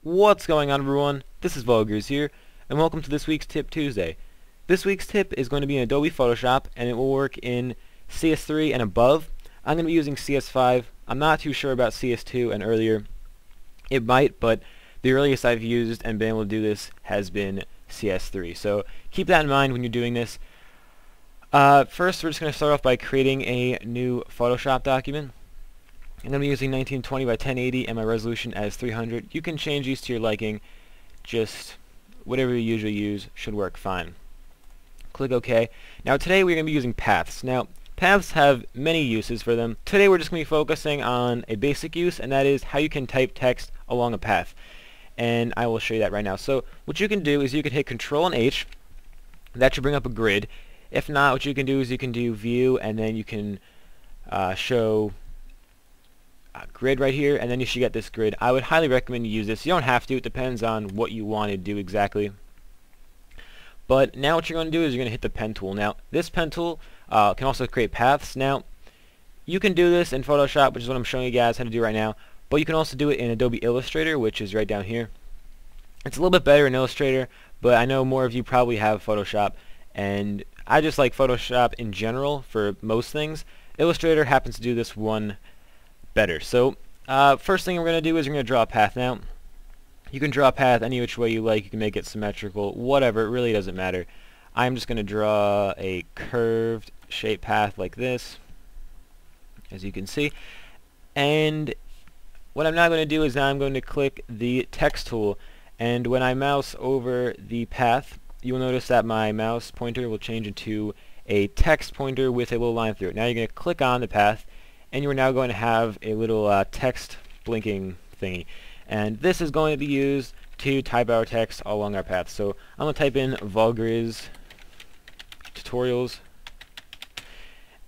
What's going on, everyone? This is Vulgars here, and welcome to this week's Tip Tuesday. This week's tip is going to be in Adobe Photoshop, and it will work in CS3 and above. I'm going to be using CS5. I'm not too sure about CS2 and earlier. It might, but the earliest I've used and been able to do this has been CS3. So keep that in mind when you're doing this. First, we're just going to start off by creating a new Photoshop document. I'm going to be using 1920 by 1080 and my resolution as 300. You can change these to your liking. Just whatever you usually use should work fine. Click OK. Now today we're going to be using paths. Now paths have many uses for them. Today we're just going to be focusing on a basic use, and that is how you can type text along a path. And I will show you that right now. So what you can do is you can hit Control and H. That should bring up a grid. If not, what you can do is you can do View, and then you can show grid right here, and then you should get this grid. I would highly recommend you use this. You don't have to. It depends on what you want to do exactly. But now what you're going to do is you're going to hit the pen tool. Now this pen tool can also create paths. Now you can do this in Photoshop, which is what I'm showing you guys how to do right now, but you can also do it in Adobe Illustrator, which is right down here. It's a little bit better in Illustrator, but I know more of you probably have Photoshop, and I just like Photoshop in general for most things. Illustrator happens to do this one better. So first thing we're going to do is we're going to draw a path. Now you can draw a path any which way you like. You can make it symmetrical, whatever, it really doesn't matter. I'm just going to draw a curved shape path like this, as you can see. And what I'm now going to do is now I'm going to click the text tool, and when I mouse over the path, you will notice that my mouse pointer will change into a text pointer with a little line through it. Now you're going to click on the path, and you are now going to have a little text blinking thingy, and this is going to be used to type our text along our path. So I'm going to type in Vulgars tutorials,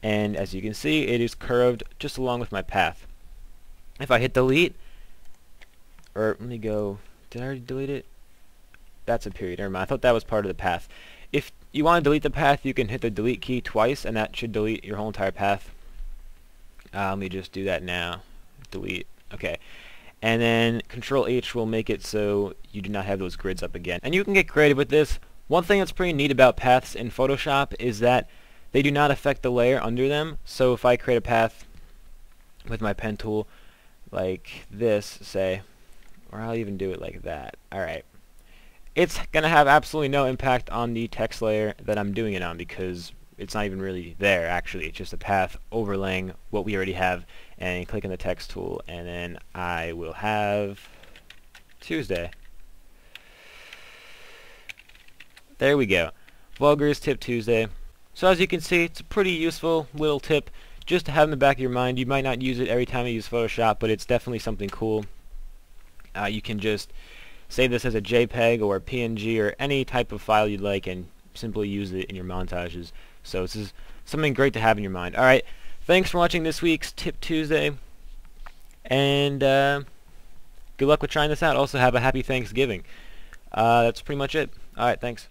and as you can see, it is curved just along with my path. If I hit delete, or let me go, did I already delete it? That's a period, never mind. I thought that was part of the path. If you want to delete the path, you can hit the delete key twice, and that should delete your whole entire path. Let me just do that now. Delete. Okay. And then Control H will make it so you do not have those grids up again. And you can get creative with this. One thing that's pretty neat about paths in Photoshop is that they do not affect the layer under them. So if I create a path with my pen tool like this, say, or I'll even do it like that. Alright. It's going to have absolutely no impact on the text layer that I'm doing it on, because it's not even really there actually. It's just a path overlaying what we already have, and click on the text tool, and then I will have Tuesday. There we go. Vulgars Tip Tuesday. So as you can see, it's a pretty useful little tip just to have in the back of your mind. You might not use it every time you use Photoshop, but it's definitely something cool. You can just save this as a JPEG or a PNG or any type of file you'd like and simply use it in your montages. So this is something great to have in your mind. Alright, thanks for watching this week's Tip Tuesday, and good luck with trying this out. Also have a happy Thanksgiving. That's pretty much it. Alright, thanks.